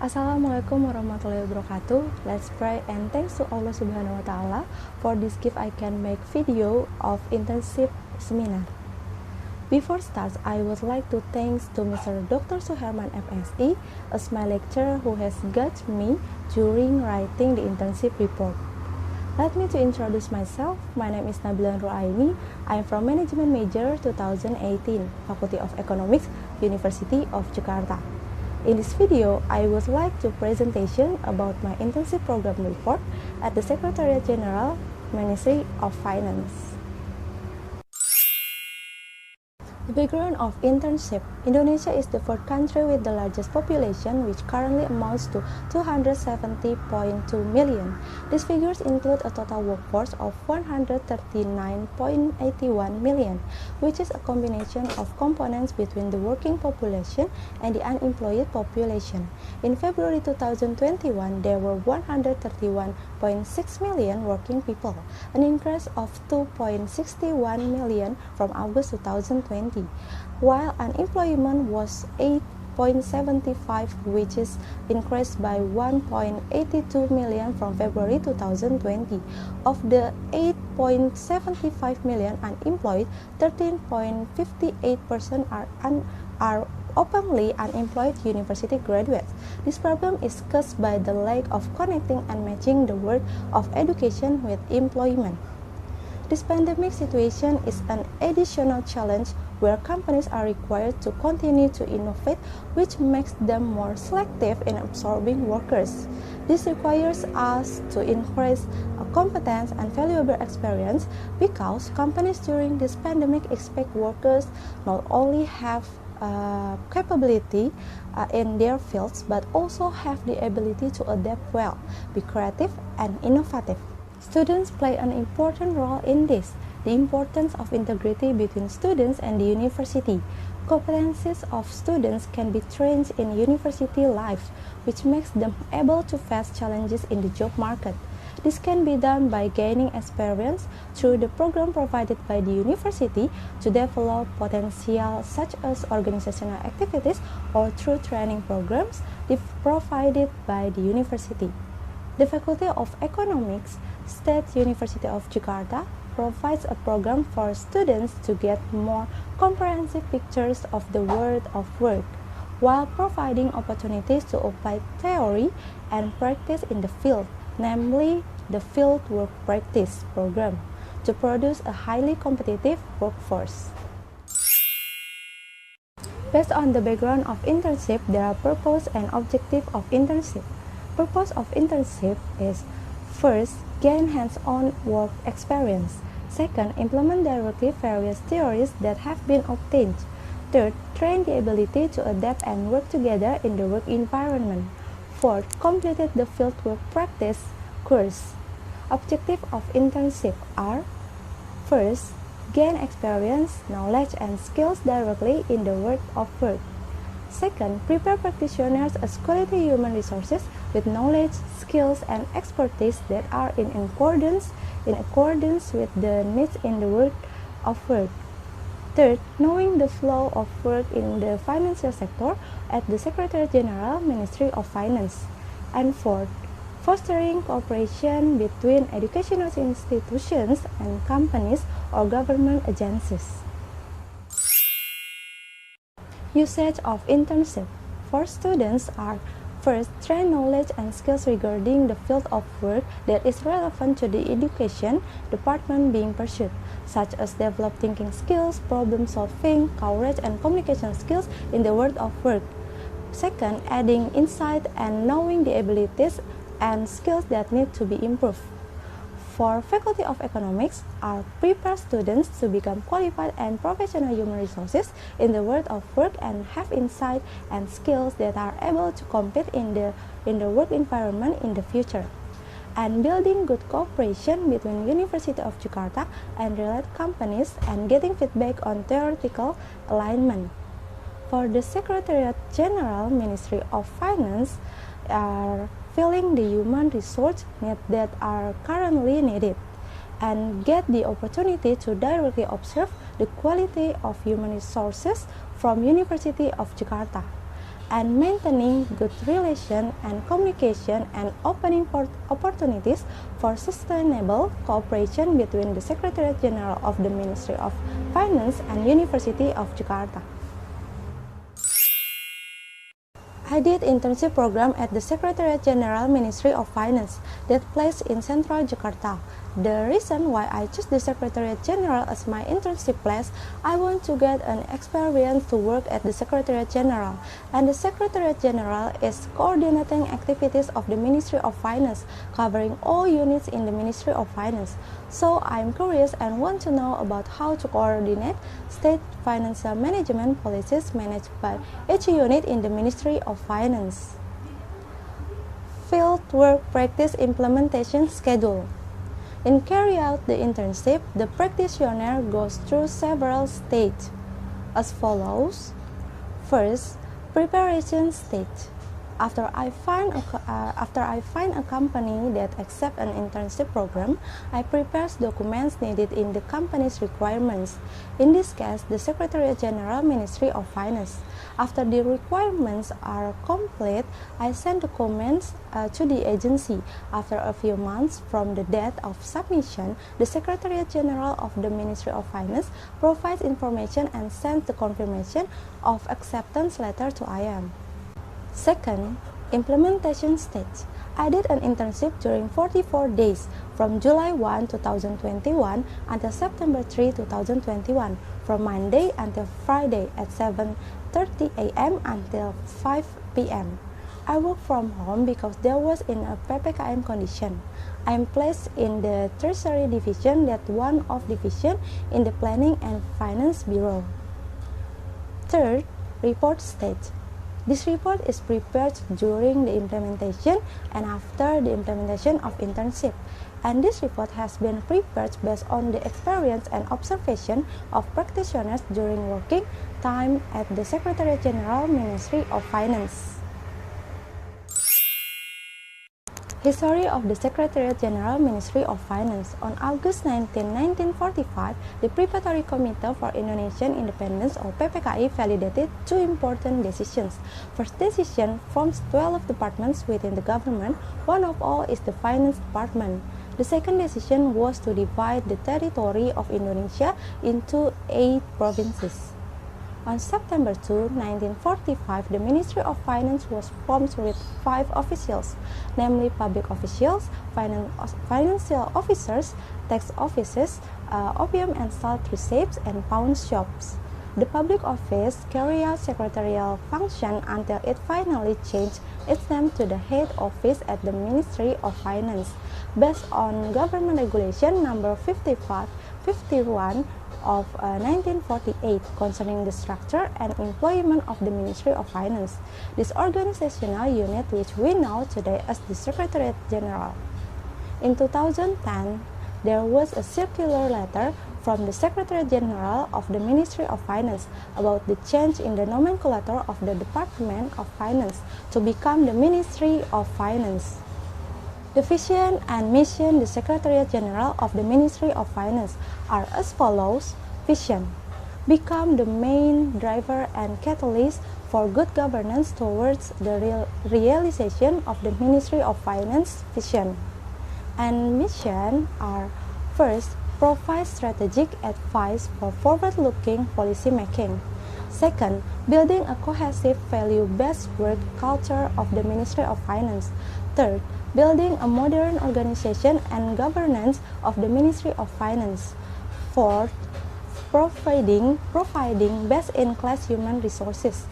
Assalamualaikum warahmatullahi wabarakatuh. Let's pray and thanks to Allah Subhanahu wa Ta'ala for this gift I can make video of internship seminar. Before starts, I would like to thanks to Mr. Dr. Suherman FSI as my lecturer who has guided me during writing the internship report. Let me to introduce myself. My name is Nabila Nuraini. I am from Management Major 2018, Faculty of Economics, University of Jakarta. In this video, I would like to presentation about my internship program report at the Secretariat General, Ministry of Finance. The background of internship. Indonesia is the fourth country with the largest population, which currently amounts to 270.2 million. These figures include a total workforce of 139.81 million, which is a combination of components between the working population and the unemployed population. In February 2021, there were 131.6 million working people, an increase of 2.61 million from August 2020. While unemployment was 8.75, which is increased by 1.82 million from February 2020. Of the 8.75 million unemployed, 13.58% are openly unemployed university graduates. This problem is caused by the lack of connecting and matching the world of education with employment. This pandemic situation is an additional challenge where companies are required to continue to innovate, which makes them more selective in absorbing workers. This requires us to increase competence and valuable experience because companies during this pandemic expect workers not only have capability in their fields but also have the ability to adapt well, be creative and innovative. Students play an important role in this. The importance of integrity between students and the university. Competencies of students can be trained in university life, which makes them able to face challenges in the job market. This can be done by gaining experience through the program provided by the university to develop potential such as organizational activities or through training programs provided by the university. The Faculty of Economics, State University of Jakarta, provides a program for students to get more comprehensive pictures of the world of work, while providing opportunities to apply theory and practice in the field, namely the Field Work Practice program, to produce a highly competitive workforce. Based on the background of internship, there are purpose and objective of internship. Purpose of internship is: first, gain hands-on work experience. Second, implement directly various theories that have been obtained. Third, train the ability to adapt and work together in the work environment. Fourth, completed the fieldwork practice course. Objective of internship are: first, gain experience, knowledge, and skills directly in the world of work. Second, prepare practitioners as quality human resources with knowledge, skills, and expertise that are in accordance with the needs in the world of work. Third, knowing the flow of work in the financial sector at the Secretariat General, Ministry of Finance. And fourth, fostering cooperation between educational institutions and companies or government agencies. Usage of internship for students are: first, train knowledge and skills regarding the field of work that is relevant to the education department being pursued, such as develop thinking skills, problem solving, courage, and communication skills in the world of work. Second, adding insight and knowing the abilities and skills that need to be improved. For Faculty of Economics are prepare students to become qualified and professional human resources in the world of work and have insight and skills that are able to compete in the work environment in the future. And building good cooperation between University of Jakarta and related companies and getting feedback on theoretical alignment. For the Secretariat General, Ministry of Finance are filling the human resource needs that are currently needed and get the opportunity to directly observe the quality of human resources from University of Jakarta. and maintaining good relations and communication and opening opportunities for sustainable cooperation between the Secretariat General of the Ministry of Finance and University of Jakarta. I did internship program at the Secretariat General Ministry of Finance that placed in Central Jakarta. The reason why I chose the Secretariat General as my internship place, I want to get an experience to work at the Secretariat General, and the Secretariat General is coordinating activities of the Ministry of Finance, covering all units in the Ministry of Finance. So I'm curious and want to know about how to coordinate state financial management policies managed by each unit in the Ministry of Finance. Field work practice implementation schedule. In carry out the internship, the practitioner goes through several stages as follows. First, preparation stage. After I find a company that accepts an internship program, I prepare documents needed in the company's requirements. In this case, the Secretariat General Ministry of Finance. After the requirements are complete, I send documents to the agency. After a few months from the date of submission, the Secretariat General of the Ministry of Finance provides information and sends the confirmation of acceptance letter to IM. Second, implementation stage. I did an internship during 44 days from July 1, 2021 until September 3, 2021, from Monday until Friday at 7:30 a.m. until 5 p.m. I work from home because there was in a PPKM condition. I am placed in the Treasury Division, that one of division in the Planning and Finance Bureau. Third, report stage. This report is prepared during the implementation and after the implementation of internship, and this report has been prepared based on the experience and observation of practitioners during working time at the Secretariat General Ministry of Finance. History of the Secretariat General Ministry of Finance. On August 19, 1945, the Preparatory Committee for Indonesian Independence or PPKI validated two important decisions. First decision forms 12 departments within the government. One of all is the Finance Department. The second decision was to divide the territory of Indonesia into 8 provinces. On September 2, 1945, the Ministry of Finance was formed with 5 officials, namely public officials, financial officers, tax offices, opium and salt receipts, and pawn shops. The public office carried out secretarial function until it finally changed its name to the head office at the Ministry of Finance, based on Government Regulation Number 51 of 1948 concerning the structure and employment of the Ministry of Finance, this organizational unit which we know today as the Secretariat General. In 2010, there was a circular letter from the Secretariat General of the Ministry of Finance about the change in the nomenclature of the Department of Finance to become the Ministry of Finance. The vision and mission of the Secretariat General of the Ministry of Finance are as follows. Vision: become the main driver and catalyst for good governance towards the realization of the Ministry of Finance vision. And mission are: first, provide strategic advice for forward-looking policy making. Second, building a cohesive value-based work culture of the Ministry of Finance. Third, building a modern organization and governance of the Ministry of Finance. Fourth, providing best-in-class human resources.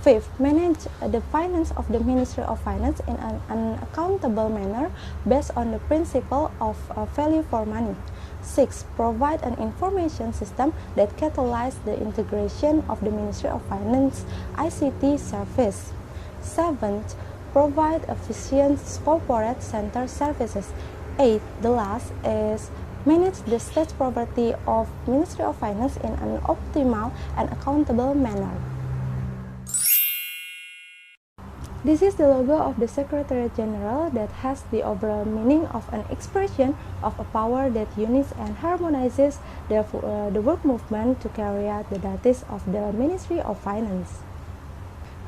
Fifth, manage the finance of the Ministry of Finance in an accountable manner based on the principle of value for money. Sixth, provide an information system that catalyzes the integration of the Ministry of Finance ICT service. Seventh, provide efficient corporate center services. Eighth, the last is manage the state property of Ministry of Finance in an optimal and accountable manner. This is the logo of the Secretariat General that has the overall meaning of an expression of a power that unites and harmonizes the work movement to carry out the duties of the Ministry of Finance.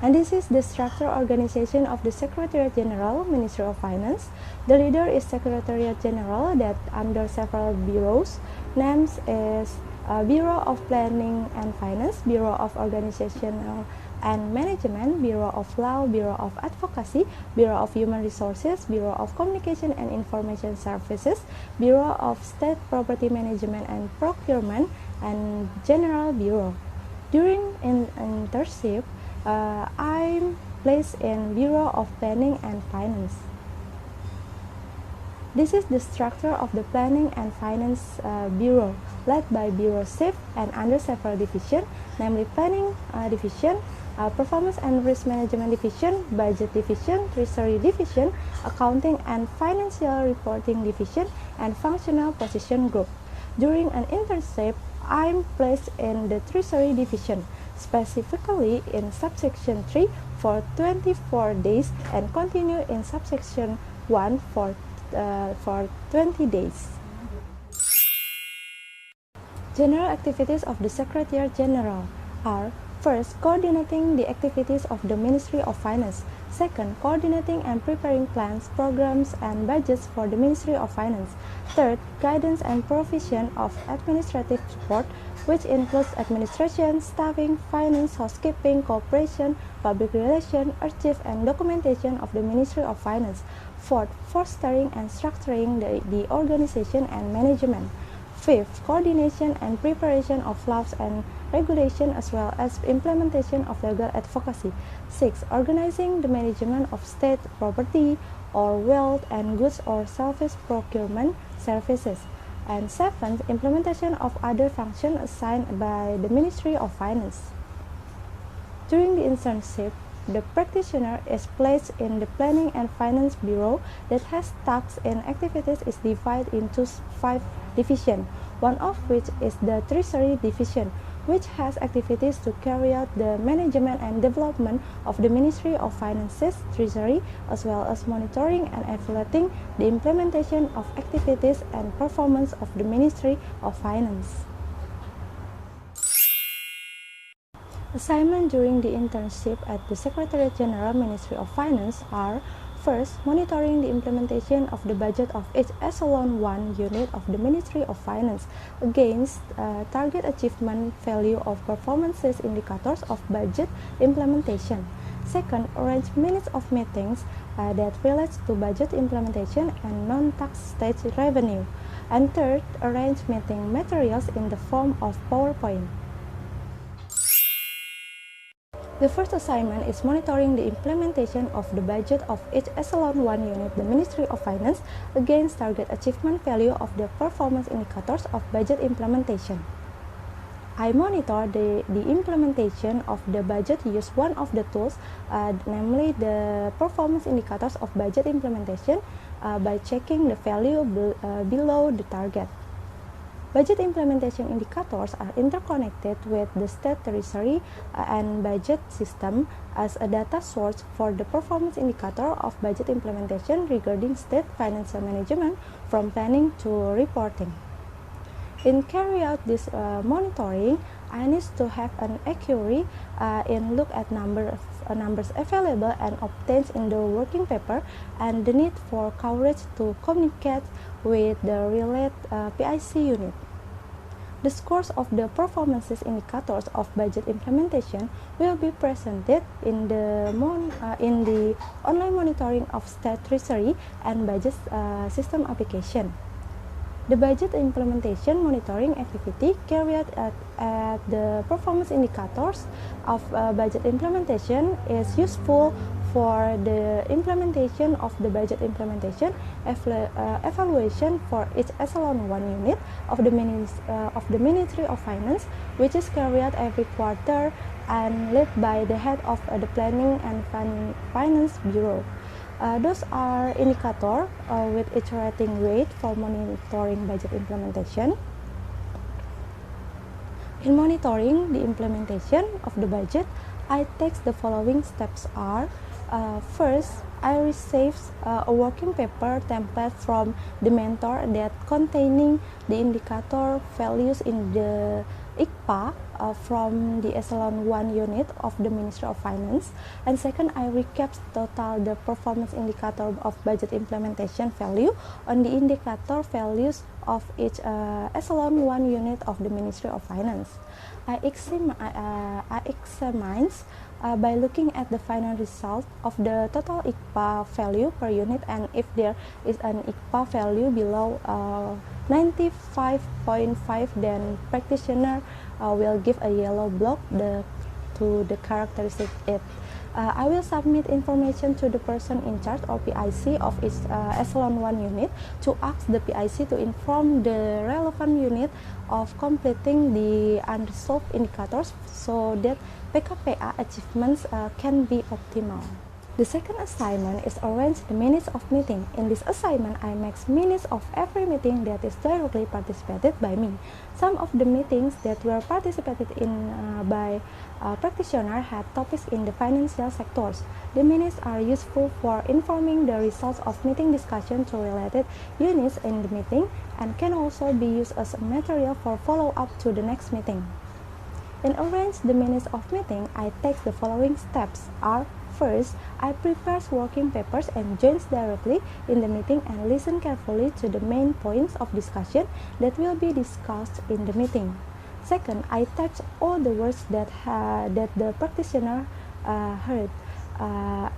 And this is the structure organization of the Secretariat General, Ministry of Finance. The leader is Secretariat General that under several bureaus. Names is Bureau of Planning and Finance, Bureau of Organizational and Management, Bureau of Law, Bureau of Advocacy, Bureau of Human Resources, Bureau of Communication and Information Services, Bureau of State Property Management and Procurement, and General Bureau. During internship, I'm placed in Bureau of Planning and Finance. This is the structure of the Planning and Finance Bureau, led by Bureau Chief and under several divisions, namely Planning Division, Performance and Risk Management Division, Budget Division, Treasury Division, Accounting and Financial Reporting Division, and Functional Position Group. During an internship, I'm placed in the Treasury Division, specifically in subsection 3 for 24 days and continue in subsection 1 for 20 days. General activities of the Secretariat General are: first, coordinating the activities of the Ministry of Finance. Second, coordinating and preparing plans, programs, and budgets for the Ministry of Finance. Third, guidance and provision of administrative support, which includes administration, staffing, finance, housekeeping, cooperation, public relations, archive, and documentation of the Ministry of Finance. Fourth, fostering and structuring the organization and management. Fifth, coordination and preparation of laws and regulation as well as implementation of legal advocacy. Sixth, organizing the management of state property or wealth and goods or service procurement services. And seventh, implementation of other functions assigned by the Ministry of Finance. During the internship, the practitioner is placed in the Planning and Finance Bureau that has tasks and activities is divided into 5 divisions, one of which is the Treasury Division, which has activities to carry out the management and development of the Ministry of Finance's treasury, as well as monitoring and evaluating the implementation of activities and performance of the Ministry of Finance. Assignment during the internship at the Secretariat General Ministry of Finance are: first, monitoring the implementation of the budget of each Echelon 1 unit of the Ministry of Finance against target achievement value of performances indicators of budget implementation. Second, arrange minutes of meetings that relates to budget implementation and non-tax state revenue. And third, arrange meeting materials in the form of PowerPoint. The first assignment is monitoring the implementation of the budget of each Echelon 1 unit, the Ministry of Finance, against target achievement value of the performance indicators of budget implementation. I monitor the implementation of the budget use one of the tools, namely the performance indicators of budget implementation, by checking the value below the target. Budget implementation indicators are interconnected with the state treasury and budget system as a data source for the performance indicator of budget implementation regarding state financial management from planning to reporting. In carry out this monitoring, I need to have an accuracy in look at numbers available and obtained in the working paper, and the need for coverage to communicate with the related PIC unit. The scores of the performances indicators of budget implementation will be presented in the online monitoring of state treasury and budget system application. The budget implementation monitoring activity carried at the performance indicators of budget implementation is useful for the implementation of the budget implementation evaluation for each Echelon 1 unit of the Ministry of Finance, which is carried out every quarter and led by the head of the Planning and Finance Bureau. Those are indicators with each rating weight for monitoring budget implementation. In monitoring the implementation of the budget, I take the following steps are: first, I receive a working paper template from the mentor that containing the indicator values in ICPA from the Echelon 1 unit of the Ministry of Finance. And second, I recap total the performance indicator of budget implementation value on the indicator values of each Echelon 1 unit of the Ministry of Finance. I examine by looking at the final result of the total ICPA value per unit, and if there is an ICPA value below 95.5, then practitioner will give a yellow block to the characteristic it. I will submit information to the person in charge or PIC of each Echelon 1 unit to ask the PIC to inform the relevant unit of completing the unresolved indicators so that PKPA achievements can be optimal. The second assignment is arrange the minutes of meeting. In this assignment, I make minutes of every meeting that is directly participated by me. Some of the meetings that were participated in by practitioners had topics in the financial sectors. The minutes are useful for informing the results of meeting discussion to related units in the meeting and can also be used as material for follow-up to the next meeting. In arrange the minutes of meeting, I take the following steps are: first, I prepare working papers and join directly in the meeting and listen carefully to the main points of discussion that will be discussed in the meeting. Second, I type all the words that the practitioner heard.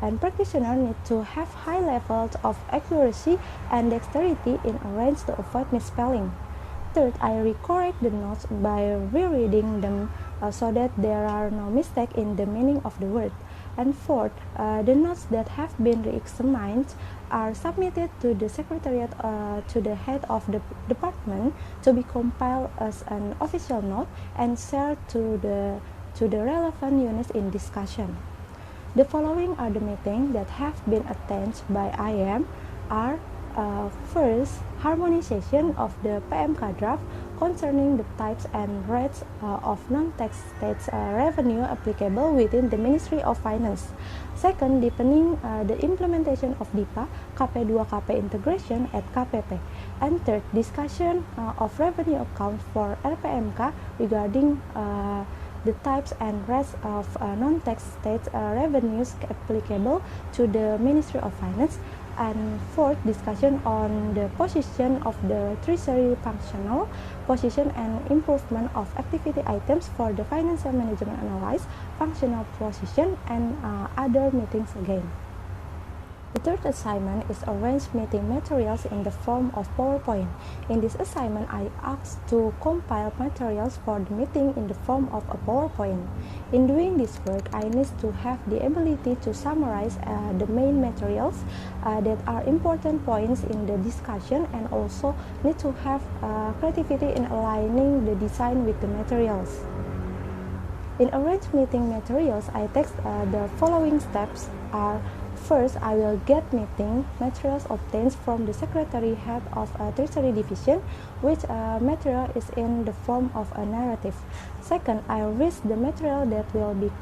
And practitioners need to have high levels of accuracy and dexterity in arrange to avoid misspelling. Third, I recorrect the notes by rereading them so that there are no mistakes in the meaning of the word. And fourth, the notes that have been re-examined are submitted to the secretariat to the head of the department to be compiled as an official note and shared to the relevant units in discussion. The following are the meetings that have been attended by IM are first, harmonization of the PMK draft concerning the types and rates of non-tax state revenue applicable within the Ministry of Finance. Second, deepening the implementation of DIPA, KP2KP integration at KPP. And third, discussion of revenue account for RPMK regarding the types and rates of non-tax state revenues applicable to the Ministry of Finance. And fourth, discussion on the position of the treasury functional position and improvement of activity items for the financial management analysis, functional position, and other meetings again. The third assignment is arrange meeting materials in the form of PowerPoint. In this assignment, I asked to compile materials for the meeting in the form of a PowerPoint. In doing this work, I need to have the ability to summarize the main materials that are important points in the discussion, and also need to have creativity in aligning the design with the materials. In arrange meeting materials, I take the following steps are: first, I will get meeting materials obtained from the secretary head of a treasury division, which material is in the form of a narrative. Second, I read the material that will be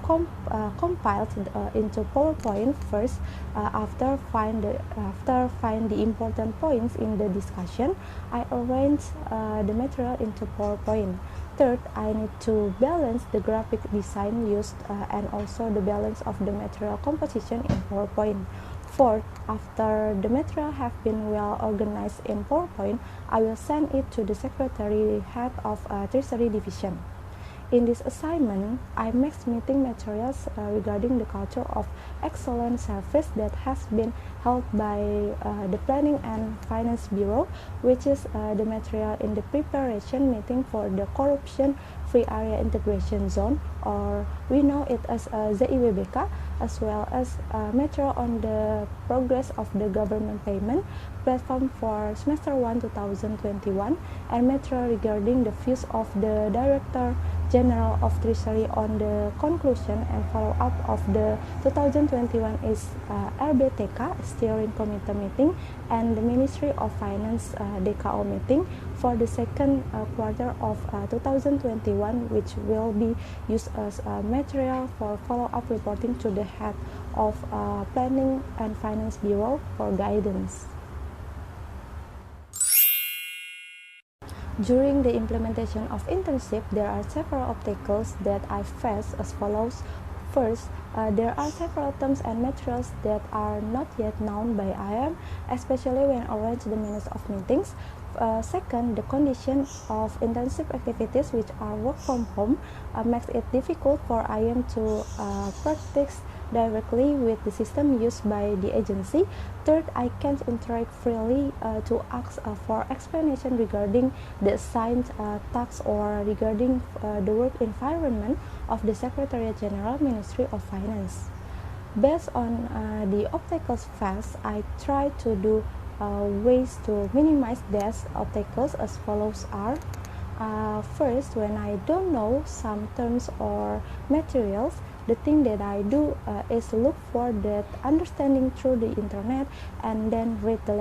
compiled into PowerPoint first. After find the important points in the discussion, I arrange the material into PowerPoint. Third, I need to balance the graphic design used and also the balance of the material composition in PowerPoint. Fourth, after the material have been well organized in PowerPoint, I will send it to the secretary head of treasury division. In this assignment, I make meeting materials regarding the culture of excellent service that has been held by the Planning and Finance Bureau, which is the material in the preparation meeting for the Corruption-Free Area Integration Zone, or we know it as ZIWBK, as well as material on the progress of the government payment platform for semester 1 2021, and material regarding the views of the Director General of Treasury on the conclusion and follow-up of the 2021 is RBTK Steering Committee meeting and the Ministry of Finance DKO meeting for the second quarter of 2021, which will be used as material for follow-up reporting to the head of Planning and Finance Bureau for guidance. During the implementation of internship, there are several obstacles that I face as follows. First, there are several terms and materials that are not yet known by IM, especially when arrange the minutes of meetings. Second, the condition of internship activities, which are work from home, makes it difficult for IM to practice directly with the system used by the agency. Third, I can't interact freely to ask for explanation regarding the assigned tasks or regarding the work environment of the Secretariat General Ministry of Finance. Based on the obstacles faced, I try to do ways to minimize these obstacles as follows are. First, when I don't know some terms or materials, the thing that I do is look for that understanding through the internet and then read the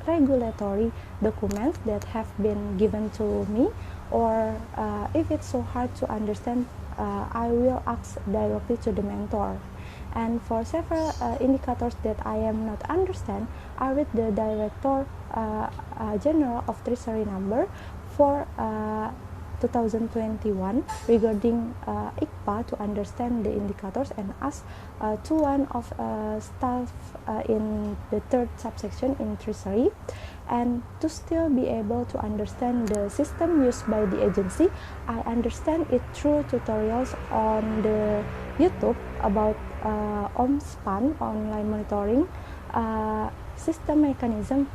regulatory documents that have been given to me, or if it's so hard to understand, I will ask directly to the mentor. And for several indicators that I am not understand, I read the Director General of Treasury number for 2021 regarding ICPA to understand the indicators, and ask to one of staff in the third subsection in Treasury. And to still be able to understand the system used by the agency, I understand it through tutorials on the YouTube about OMSPAN, online monitoring system mechanism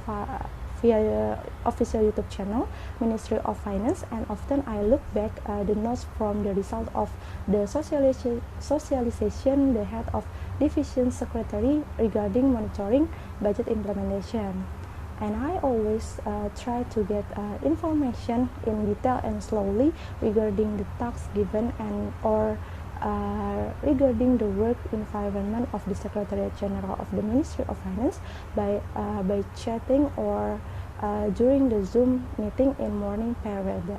via the official YouTube channel, Ministry of Finance, and often I look back the notes from the result of the socialization the head of division secretary regarding monitoring budget implementation. And I always try to get information in detail and slowly regarding the tasks given and or regarding the work environment of the Secretariat General of the Ministry of Finance by chatting or during the Zoom meeting in morning period.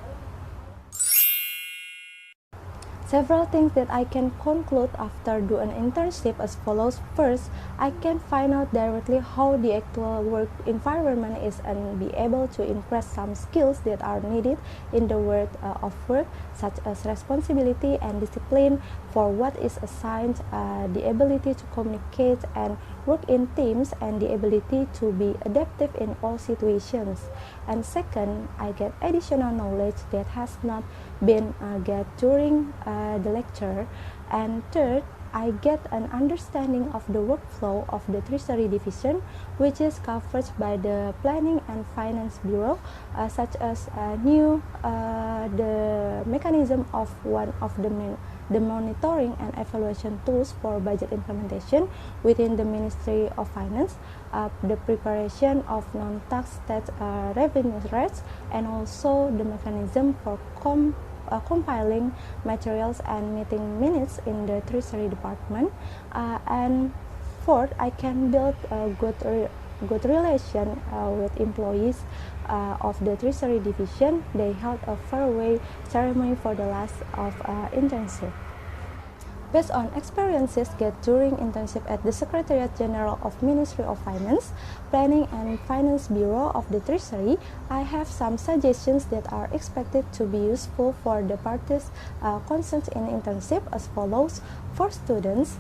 Several things that I can conclude after do an internship as follows. First, I can find out directly how the actual work environment is and be able to impress some skills that are needed in the world of work, such as responsibility and discipline for what is assigned, the ability to communicate and work in teams, and the ability to be adaptive in all situations. And second, I get additional knowledge that has not been get during the lecture. And third, I get an understanding of the workflow of the Treasury Division, which is covered by the Planning and Finance Bureau, such as the mechanism of one of the monitoring and evaluation tools for budget implementation within the Ministry of Finance, the preparation of non-tax state revenue rates, and also the mechanism for compiling materials and meeting minutes in the Treasury Department. And fourth, I can build a good relation with employees of the Treasury Division. They held a farewell ceremony for the last of internship. Based on experiences get during internship at the Secretariat General of Ministry of Finance, Planning and Finance Bureau of the Treasury, I have some suggestions that are expected to be useful for the parties concerned in internship as follows. For students,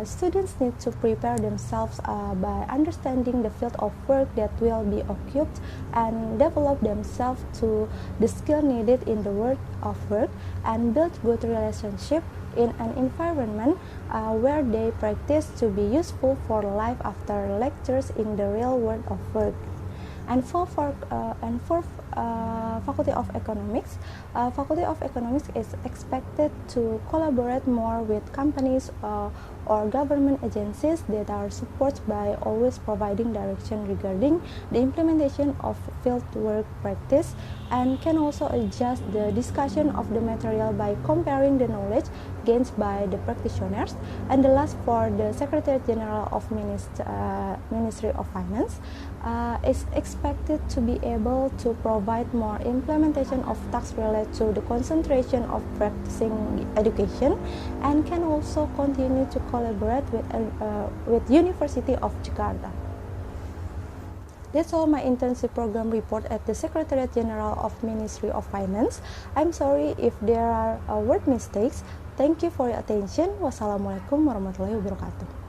students need to prepare themselves by understanding the field of work that will be occupied and develop themselves to the skill needed in the world of work, and build good relationship in an environment where they practice to be useful for life after lectures in the real world of work. And for Faculty of Economics, Faculty of Economics is expected to collaborate more with companies or government agencies that are supported by always providing direction regarding the implementation of field work practice, and can also adjust the discussion of the material by comparing the knowledge gained by the practitioners. And the last, for the Secretary General of Ministry of Finance, is expected to be able to provide more implementation of tasks related to the concentration of practicing education, and can also continue to collaborate with University of Jakarta. That's all my internship program report at the Secretariat General of Ministry of Finance. I'm sorry if there are word mistakes. Thank you for your attention. Wassalamualaikum warahmatullahi wabarakatuh.